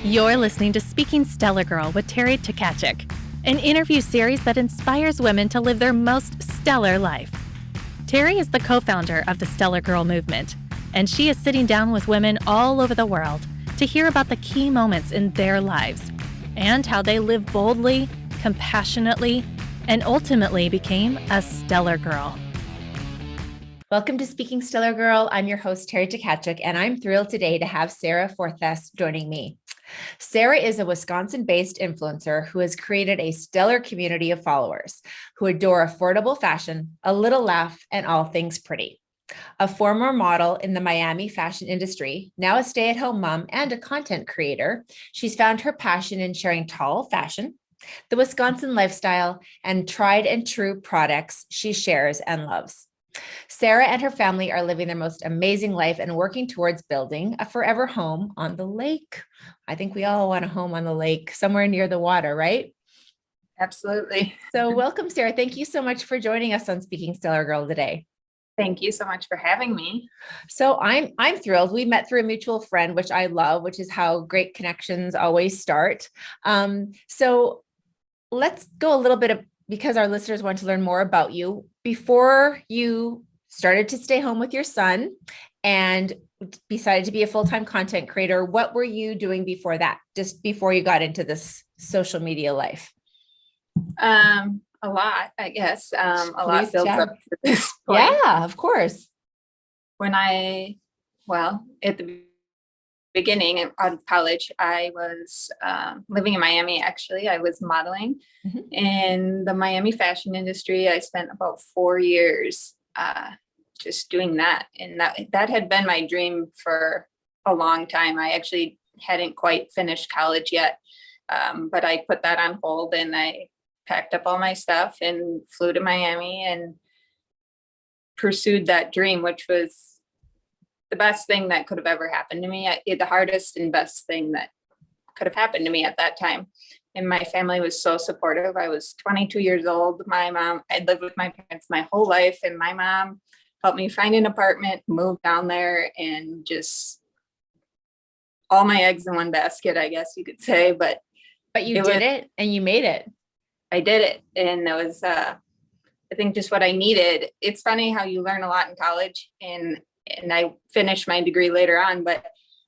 You're listening to Speaking Stellar Girl with Terry Tkachuk, an interview series that inspires women to live their most stellar life. Terry is the co-founder of the Stellar Girl movement, and she is sitting down with women all over the world to hear about the key moments in their lives and how they live boldly, compassionately, and ultimately became a stellar girl. Welcome to Speaking Stellar Girl. I'm your host, Terry Tkachuk, and I'm thrilled today to have Sarah Forseth joining me. Sarah is a Wisconsin-based influencer who has created a stellar community of followers who adore affordable fashion, a little laugh, and all things pretty. A former model in the Miami fashion industry, now a stay-at-home mom and a content creator, she's found her passion in sharing tall fashion, the Wisconsin lifestyle, and tried and true products she shares and loves. Sarah and her family are living their most amazing life and working towards building a forever home on the lake. I think we all want a home on the lake, somewhere near the water, right? Absolutely. So welcome, Sarah. Thank you so much for joining us on Speaking Stellar Girl today. Thank you so much for having me. So I'm thrilled. We met through a mutual friend, which I love, which is how great connections always start. So let's go a little bit because our listeners want to learn more about you. Before you started to stay home with your son and decided to be a full-time content creator, what were you doing before that, just before you got into this social media life? A lot, I guess. A lot builds up to this point. Yeah, of course. At the beginning of college, I was living in Miami, actually. I was modeling in the Miami fashion industry. I spent about 4 years just doing that. And that had been my dream for a long time. I actually hadn't quite finished college yet, but I put that on hold and I packed up all my stuff and flew to Miami and pursued that dream, which was the best thing that could have ever happened to me. The hardest and best thing that could have happened to me at that time. And my family was so supportive. I was 22 years old. I'd lived with my parents my whole life, and my mom helped me find an apartment, move down there, and just all my eggs in one basket, I guess you could say. But you did it and you made it. I did it. And that was, I think, just what I needed. It's funny how you learn a lot in college, and I finished my degree later on, but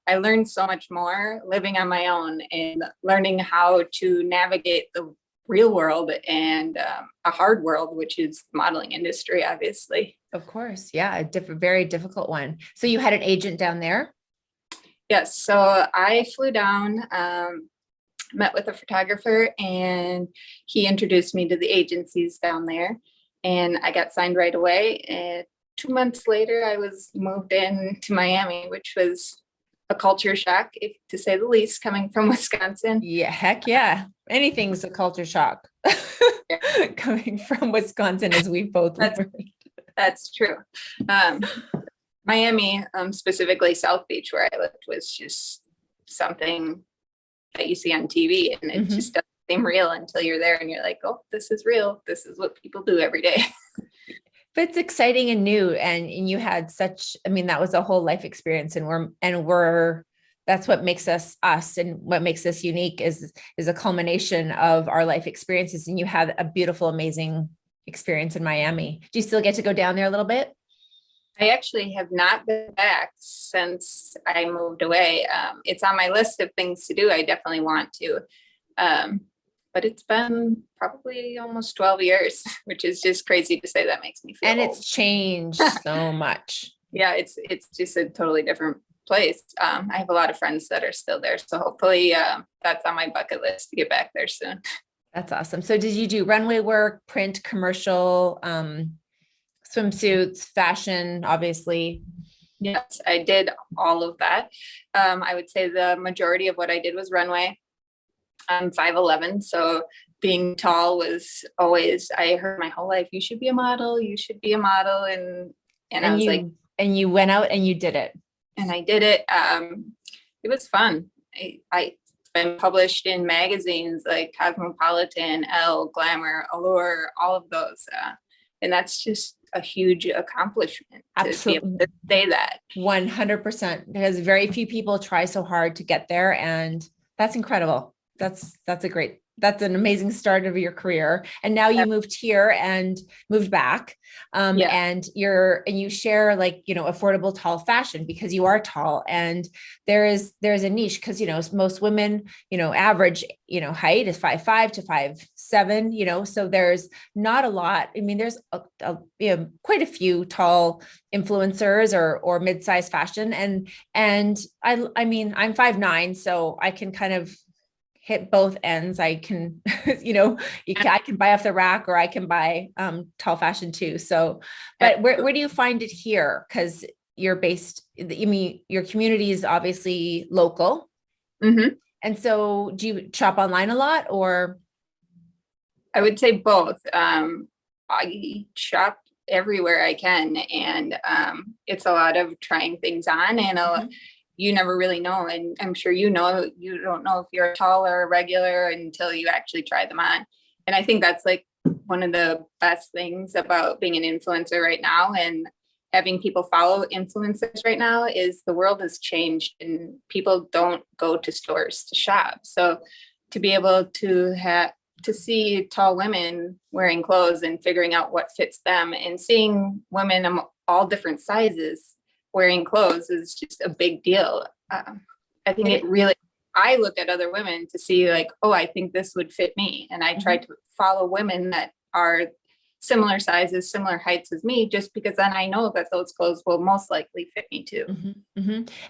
I learned so much more living on my own and learning how to navigate the real world and a hard world, which is the modeling industry, obviously. Of course. Yeah. Very difficult one. So you had an agent down there? Yes. So I flew down, met with a photographer, and he introduced me to the agencies down there, and I got signed right away. And 2 months later, I was moved in to Miami, which was a culture shock, to say the least, coming from Wisconsin. Yeah, heck yeah. Anything's a culture shock coming from Wisconsin, as we've both learned. That's true. Miami, specifically South Beach, where I lived, was just something that you see on TV, and it just doesn't seem real until you're there and you're like, oh, this is real. This is what people do every day. But it's exciting and new, and you had that was a whole life experience, and that's what makes us us, and what makes us unique is a culmination of our life experiences. And you had a beautiful, amazing experience in Miami. Do you still get to go down there a little bit? I actually have not been back since I moved away. It's on my list of things to do. I definitely want to. But it's been probably almost 12 years, which is just crazy to say. That makes me feel old. It's changed so much. Yeah, it's just a totally different place. I have a lot of friends that are still there. So hopefully that's on my bucket list to get back there soon. That's awesome. So did you do runway work, print, commercial, swimsuits, fashion, obviously? Yes, I did all of that. I would say the majority of what I did was runway. I'm 5'11", so being tall was always, I heard my whole life, you should be a model, you should be a model. And I was like, and you went out and you did it. And I did it. It was fun. I've been published in magazines like Cosmopolitan, Elle, Glamour, Allure, all of those. And that's just a huge accomplishment. Absolutely. To be able to say that. 100%, because very few people try so hard to get there. And That's incredible. That's an amazing start of your career. And now you moved here and moved back. Yeah. And you share like, affordable tall fashion because you are tall, and there's a niche because, most women, average, height is 5'5" to 5'7", so there's not a lot. I mean, there's quite a few tall influencers or mid-size fashion. And I mean, I'm 5'9", so I can kind of hit both ends. I can, I can buy off the rack, or I can buy tall fashion too. So, but where do you find it here? Because you're based, I mean, your community is obviously local. Mm-hmm. And so do you shop online a lot, or? I would say both. I shop everywhere I can, and it's a lot of trying things on, and you never really know. And I'm sure you don't know if you're tall or regular until you actually try them on. And I think that's like one of the best things about being an influencer right now and having people follow influencers right now is the world has changed and people don't go to stores to shop. So to be able to see tall women wearing clothes and figuring out what fits them, and seeing women of all different sizes wearing clothes is just a big deal. I think I look at other women to see like, oh, I think this would fit me. And I try to follow women that are similar sizes, similar heights as me, just because then I know that those clothes will most likely fit me too.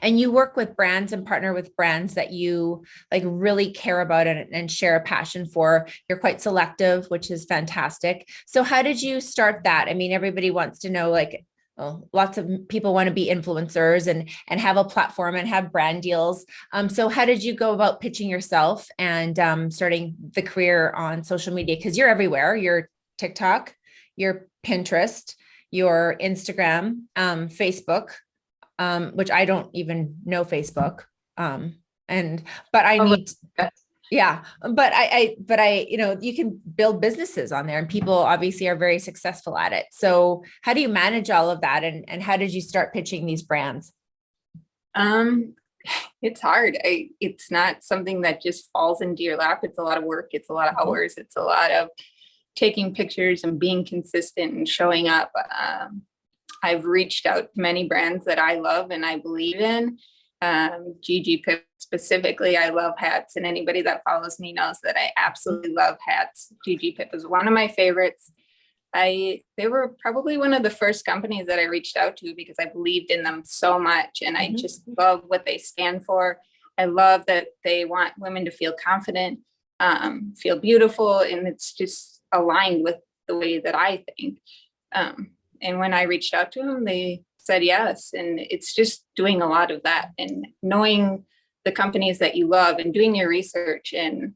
And you work with brands and partner with brands that you like really care about and share a passion for. You're quite selective, which is fantastic. So how did you start that? I mean, everybody wants to know, like, well, lots of people want to be influencers and have a platform and have brand deals. So how did you go about pitching yourself and starting the career on social media? Because you're everywhere. You're TikTok, your Pinterest, your Instagram, Facebook, which I don't even know Facebook. But I need, yeah, but I, you can build businesses on there and people obviously are very successful at it. So how do you manage all of that? And how did you start pitching these brands? It's hard. It's not something that just falls into your lap. It's a lot of work. It's a lot of hours. It's a lot of taking pictures and being consistent and showing up. I've reached out to many brands that I love and I believe in. GG Pip specifically, I love hats, and anybody that follows me knows that I absolutely love hats. GG Pip is one of my favorites. They were probably one of the first companies that I reached out to because I believed in them so much, and I just love what they stand for. I love that they want women to feel confident, feel beautiful, and it's just aligned with the way that I think. And when I reached out to them, they said yes. And it's just doing a lot of that and knowing the companies that you love and doing your research. And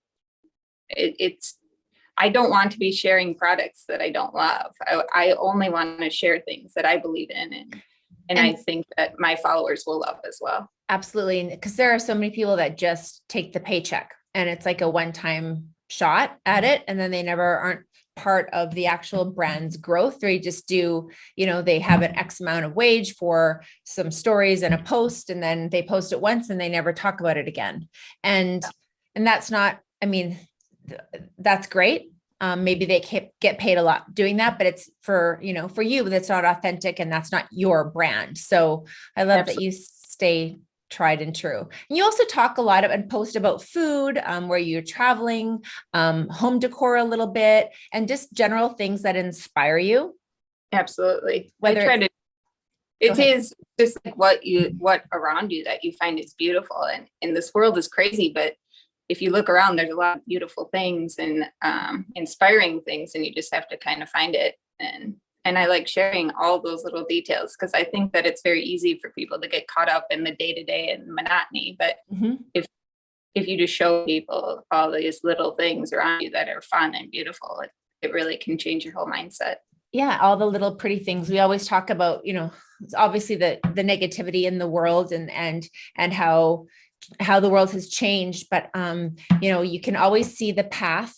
I don't want to be sharing products that I don't love. I only want to share things that I believe in. And I think that my followers will love as well. Absolutely. Because there are so many people that just take the paycheck and it's like a one-time shot at it. And then they never aren't part of the actual brand's growth. They just do, they have an X amount of wage for some stories and a post, and then they post it once and they never talk about it again. And that's not, I mean, that's great. Maybe they get paid a lot doing that, but it's for you, that's not authentic and that's not your brand. So I love that you stay tried and true. And you also talk a lot and post about food, where you're traveling, home decor a little bit, and just general things that inspire you. Absolutely. It is just like what around you that you find is beautiful, and this world is crazy, but if you look around, there's a lot of beautiful things and inspiring things, and you just have to kind of find it. And I like sharing all those little details because I think that it's very easy for people to get caught up in the day-to-day and monotony. But if you just show people all these little things around you that are fun and beautiful, it really can change your whole mindset. Yeah, all the little pretty things. We always talk about, obviously the negativity in the world and how the world has changed, but you can always see the path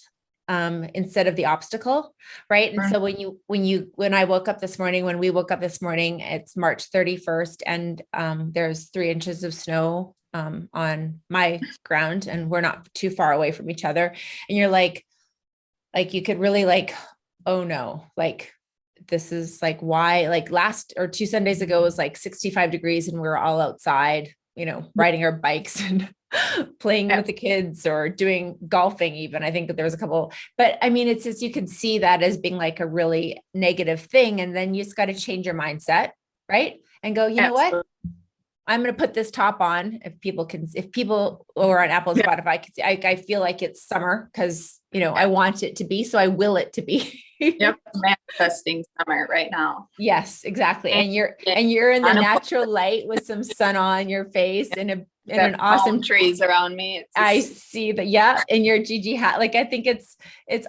instead of the obstacle, right? And so when we woke up this morning, it's March 31st, and there's 3 inches of snow on my ground, and we're not too far away from each other. And you're like you could really like, oh no, like this is like why, like last or 2 Sundays ago was like 65 degrees and we were all outside, riding our bikes and playing with the kids or doing golfing even. I think that there was a couple, but I mean, it's just, you can see that as being like a really negative thing. And then you just got to change your mindset, right? And go, you know what? I'm going to put this top on. If people or on Apple and Spotify can see, I feel like it's summer because, I want it to be, so I will it to be. Yep. Manifesting summer right now. Yes, exactly. And you're in the natural light with some sun on your face and an awesome trees around me. I see that. Yeah. In your Gigi hat. Like, I think it's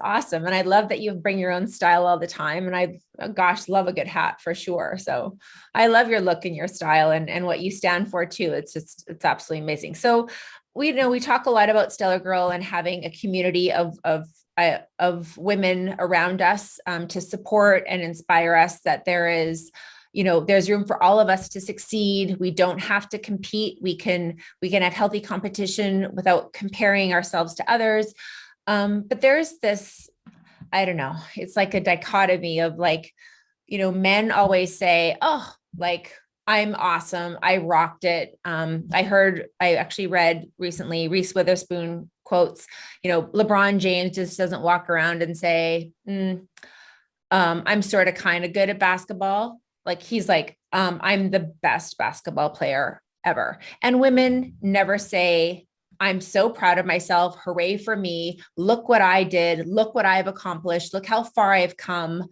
awesome. And I love that you bring your own style all the time. And I, love a good hat for sure. So I love your look and your style and what you stand for too. It's absolutely amazing. So we talk a lot about Stellar Girl and having a community of women around us to support and inspire us, that there is, there's room for all of us to succeed. We don't have to compete. We can have healthy competition without comparing ourselves to others. But there's this, I don't know, it's like a dichotomy of like, men always say, oh, like, I'm awesome. I rocked it. I actually read recently Reese Witherspoon quotes, LeBron James just doesn't walk around and say, I'm sort of kind of good at basketball. Like he's like, I'm the best basketball player ever. And women never say, I'm so proud of myself. Hooray for me. Look what I did. Look what I've accomplished. Look how far I've come.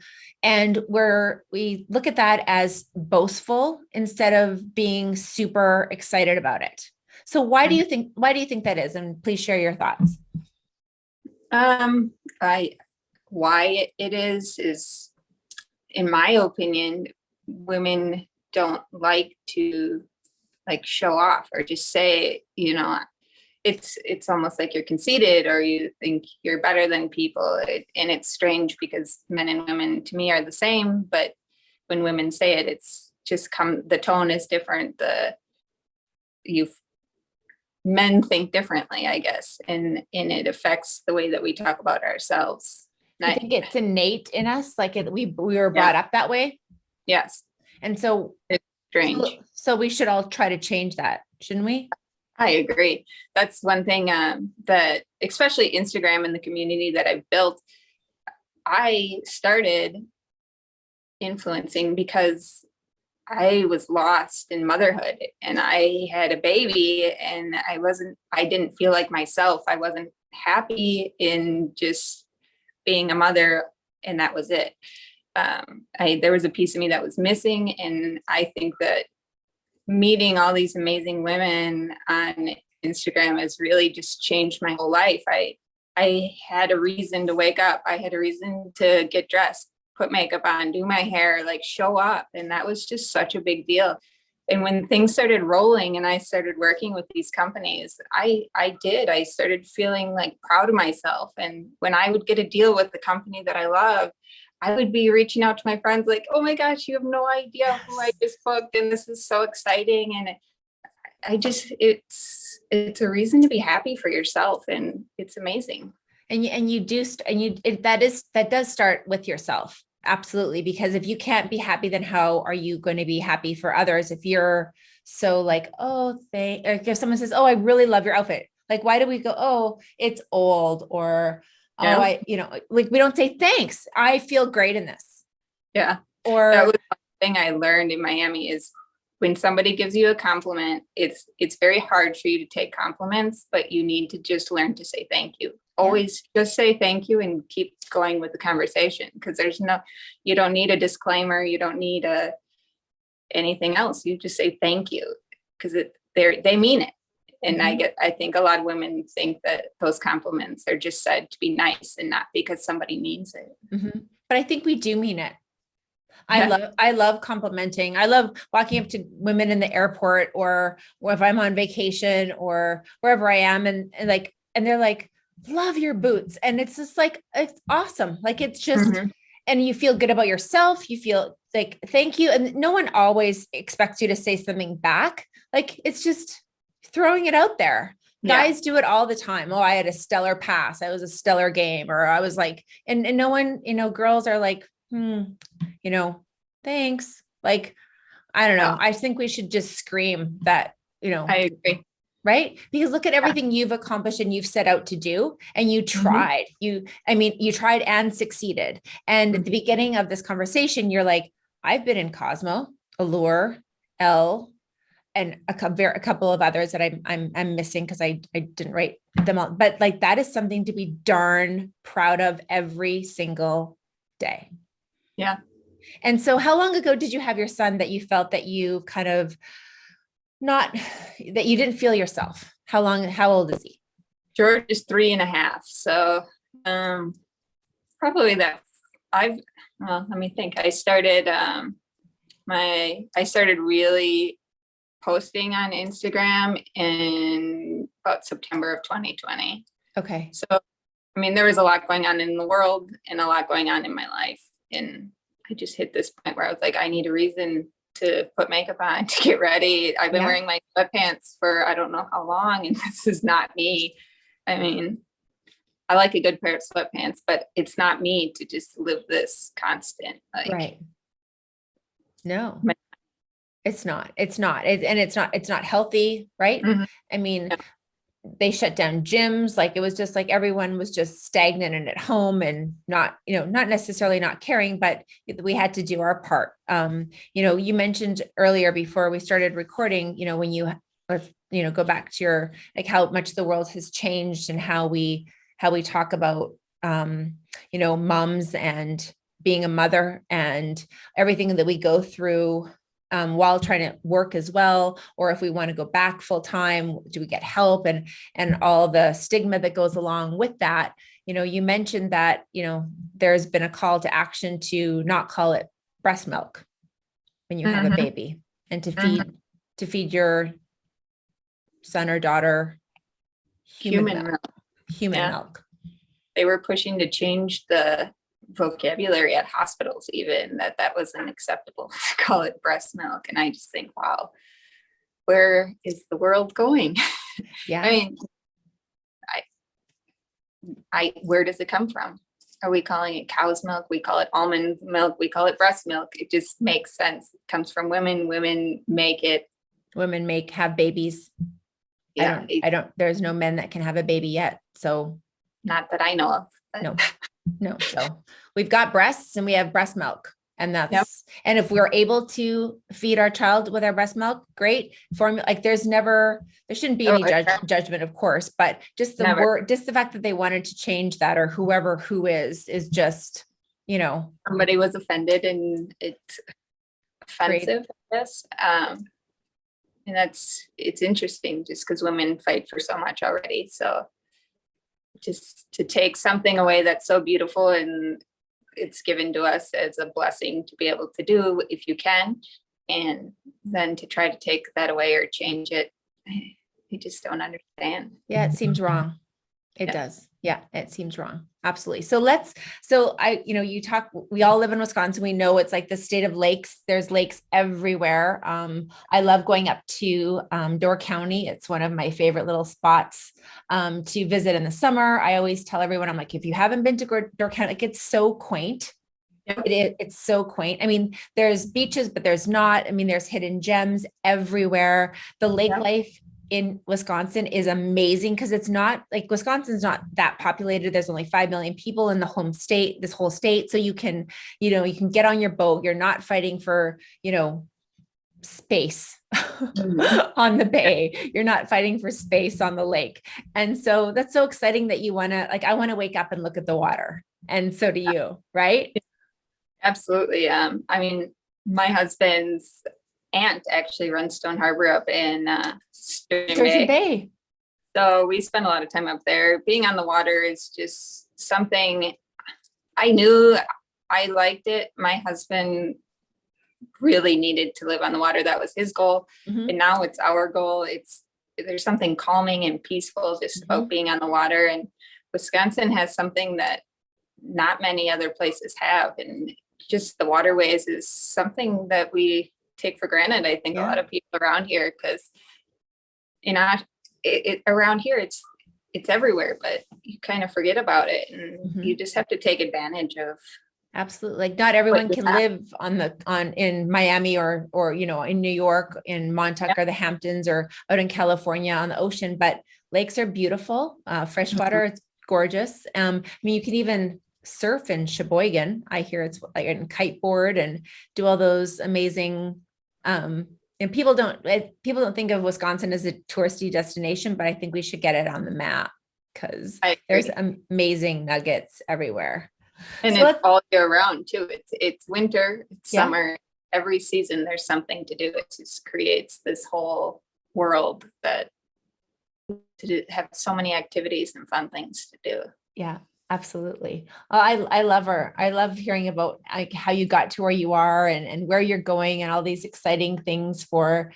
And we look at that as boastful instead of being super excited about it. So why do you think that is? And please share your thoughts. Why it is in my opinion, women don't like to like show off or just say, it's almost like you're conceited or you think you're better than people. And it's strange because men and women to me are the same, but when women say it, it's just the tone is different. Men think differently, I guess. And it affects the way that we talk about ourselves. I think it's innate in us. Like we were brought up that way. Yes. And so it's strange. So we should all try to change that, shouldn't we? I agree. That's one thing that especially Instagram and the community that I've built, I started influencing because I was lost in motherhood and I had a baby and I didn't feel like myself. I wasn't happy in just being a mother and that was it. There was a piece of me that was missing. And I think that meeting all these amazing women on Instagram has really just changed my whole life. I had a reason to wake up. I had a reason to get dressed, put makeup on, do my hair, like show up. And that was just such a big deal. And when things started rolling and I started working with these companies, I started feeling like proud of myself. And when I would get a deal with the company that I love, I would be reaching out to my friends like, oh my gosh, you have no idea who I just booked. And this is so exciting. And it's a reason to be happy for yourself. And it's amazing. That does start with yourself. Absolutely. Because if you can't be happy, then how are you going to be happy for others? If you're so like, or if someone says, oh, I really love your outfit. Like, why do we go, oh, it's old or, like we don't say thanks. I feel great in this. Yeah. Or that was one thing I learned in Miami is when somebody gives you a compliment, it's very hard for you to take compliments, but you need to just learn to say thank you. Always just say thank you and keep going with the conversation because you don't need a disclaimer. You don't need anything else. You just say thank you because they mean it. And I think a lot of women think that those compliments are just said to be nice and not because somebody means it. Mm-hmm. But I think we do mean it. I love complimenting. I love walking up to women in the airport or if I'm on vacation or wherever I am and they're like, love your boots. And it's just like, it's awesome. Like, it's just, and you feel good about yourself. You feel like, thank you. And no one always expects you to say something back. Like, it's just throwing it out there. Yeah. Guys do it all the time. Oh, I had a stellar pass. I was a stellar game. Or I was like, and no one, girls are like, thanks. Like, I don't know. Yeah. I think we should just scream that, I agree. right? Because look at everything you've accomplished and you've set out to do, and you tried. You tried and succeeded. And at the beginning of this conversation, you're like, I've been in Cosmo, Allure, Elle, and a couple of others that I'm missing because I didn't write them all. But like, that is something to be darn proud of every single day. Yeah. And so how long ago did you have your son that you felt that you kind of that you didn't feel yourself? How old is he? George is 3.5. So probably that let me think. I started really posting on Instagram in about September of 2020. Okay. So, there was a lot going on in the world and a lot going on in my life. And I just hit this point where I was like, I need a reason to put makeup on, to get ready. I've been wearing my sweatpants for I don't know how long, and this is not me. I like a good pair of sweatpants, but it's not me to just live this constant. Right. No, it's not. It's not. It's not healthy, right? Yeah. They shut down gyms. Like, it was just like everyone was just stagnant and at home and not necessarily not caring, but we had to do our part. You mentioned earlier before we started recording, when you go back to your, like, how much the world has changed and how we talk about, moms and being a mother and everything that we go through while trying to work as well, or if we want to go back full time, do we get help, and all the stigma that goes along with that. You mentioned that, there's been a call to action to not call it breast milk when you have a baby, and to feed your son or daughter human milk. They were pushing to change the vocabulary at hospitals, even that wasn't acceptable to call it breast milk. And I just think, wow, where is the world going? Yeah. Where does it come from? Are we calling it cow's milk? We call it almond milk. We call it breast milk. It just makes sense. It comes from women. Women have babies. Yeah. There's no men that can have a baby yet. So not that I know of. But. No. So we've got breasts and we have breast milk, and and if we're able to feed our child with our breast milk, great. Formula, like, there shouldn't be any judgment, of course, but just the fact that they wanted to change that, or who is just, somebody was offended, and it's offensive, I guess. And it's interesting just because women fight for so much already. So just to take something away that's so beautiful, and it's given to us as a blessing to be able to do if you can, and then to try to take that away or change it, you just don't understand. Yeah, it seems wrong. It does. Yeah, it seems wrong. Absolutely. We all live in Wisconsin. We know it's like the state of lakes. There's lakes everywhere. I love going up to Door County. It's one of my favorite little spots to visit in the summer. I always tell everyone, I'm like, if you haven't been to Door County, like, it's so quaint. Yeah. It's so quaint. There's beaches, but there's not. There's hidden gems everywhere. The lake life in Wisconsin is amazing because it's not like, Wisconsin's not that populated. There's only 5 million people in this whole state. So you can get on your boat. You're not fighting for, space on the bay. You're not fighting for space on the lake. And so that's so exciting that you want to, like, I want to wake up and look at the water. And so do you, right? Absolutely. My husband's aunt actually runs Stone Harbor up in Sturgeon Bay. So we spend a lot of time up there. Being on the water is just something I knew I liked it. My husband really needed to live on the water. That was his goal. And now it's our goal. There's something calming and peaceful just about being on the water. And Wisconsin has something that not many other places have. And just the waterways is something that we take for granted. I think a lot of people around here, because around here, it's everywhere, but you kind of forget about it, and you just have to take advantage of. Absolutely. Like not everyone can live in Miami or, in New York, in Montauk or the Hamptons or out in California on the ocean, but lakes are beautiful. Freshwater, it's gorgeous. You can even surf in Sheboygan. I hear it's like and kiteboard and do all those amazing, and people don't think of Wisconsin as a touristy destination, but I think we should get it on the map because there's amazing nuggets everywhere. And so it's all year round too. It's winter, it's summer, every season there's something to do. It just creates this whole world that to have so many activities and fun things to do. Yeah, absolutely. I love hearing about like how you got to where you are and where you're going and all these exciting things for,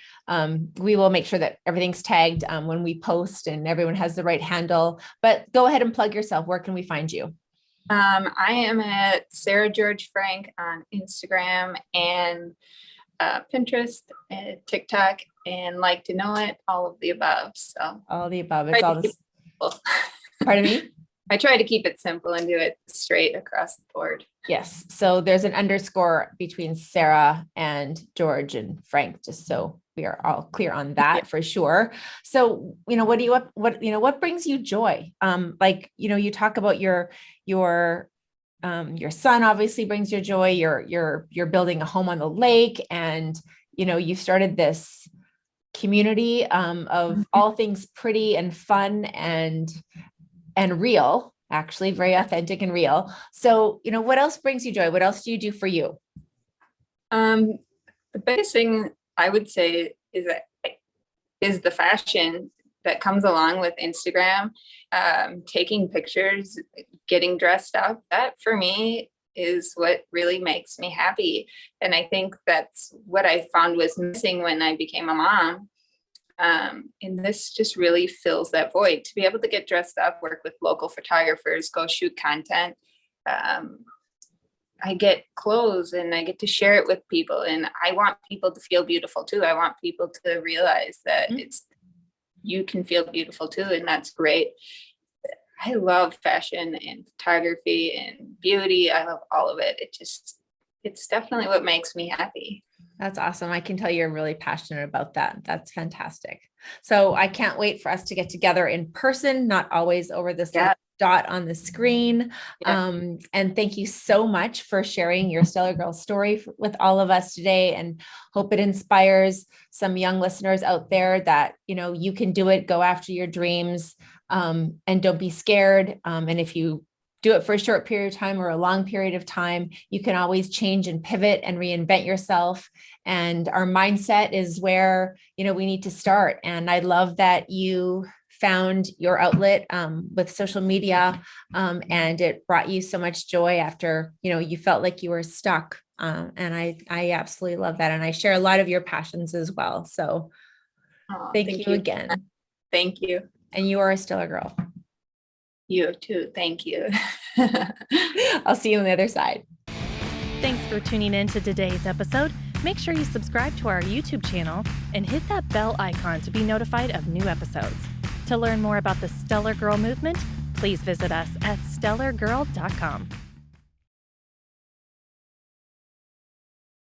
we will make sure that everything's tagged when we post and everyone has the right handle, but go ahead and plug yourself. Where can we find you? I am at Sarah George Frank on Instagram and Pinterest and TikTok and Like to Know It, all of the above. So all the above. It's all this. Pardon me? I try to keep it simple and do it straight across the board. Yes. So there's an underscore between Sarah and George and Frank, just so we are all clear on that for sure. So, what brings you joy? You talk about your son obviously brings you joy. You're building a home on the lake and, you started this community of all things pretty and fun and real, actually very authentic and real. So, what else brings you joy? What else do you do for you? The biggest thing I would say is the fashion that comes along with Instagram, taking pictures, getting dressed up. That for me is what really makes me happy. And I think that's what I found was missing when I became a mom. And this just really fills that void to be able to get dressed up, work with local photographers, go shoot content. I get clothes and I get to share it with people, and I want people to feel beautiful too. I want people to realize that you can feel beautiful too. And that's great. I love fashion and photography and beauty. I love all of it. It's definitely what makes me happy. That's awesome. I can tell you're really passionate about that. That's fantastic. So I can't wait for us to get together in person, not always over this dot on the screen. And thank you so much for sharing your Stellar Girl story with all of us today, and hope it inspires some young listeners out there that, you can do it, go after your dreams, and don't be scared. And if you do it for a short period of time or a long period of time, you can always change and pivot and reinvent yourself. And our mindset is where, we need to start. And I love that you found your outlet with social media, and it brought you so much joy after, you felt like you were stuck. And I absolutely love that. And I share a lot of your passions as well. So thank you again. Thank you. And you are a Stellar Girl. You too. Thank you. I'll see you on the other side. Thanks for tuning in to today's episode. Make sure you subscribe to our YouTube channel and hit that bell icon to be notified of new episodes. To learn more about the Stellar Girl movement, please visit us at stellargirl.com.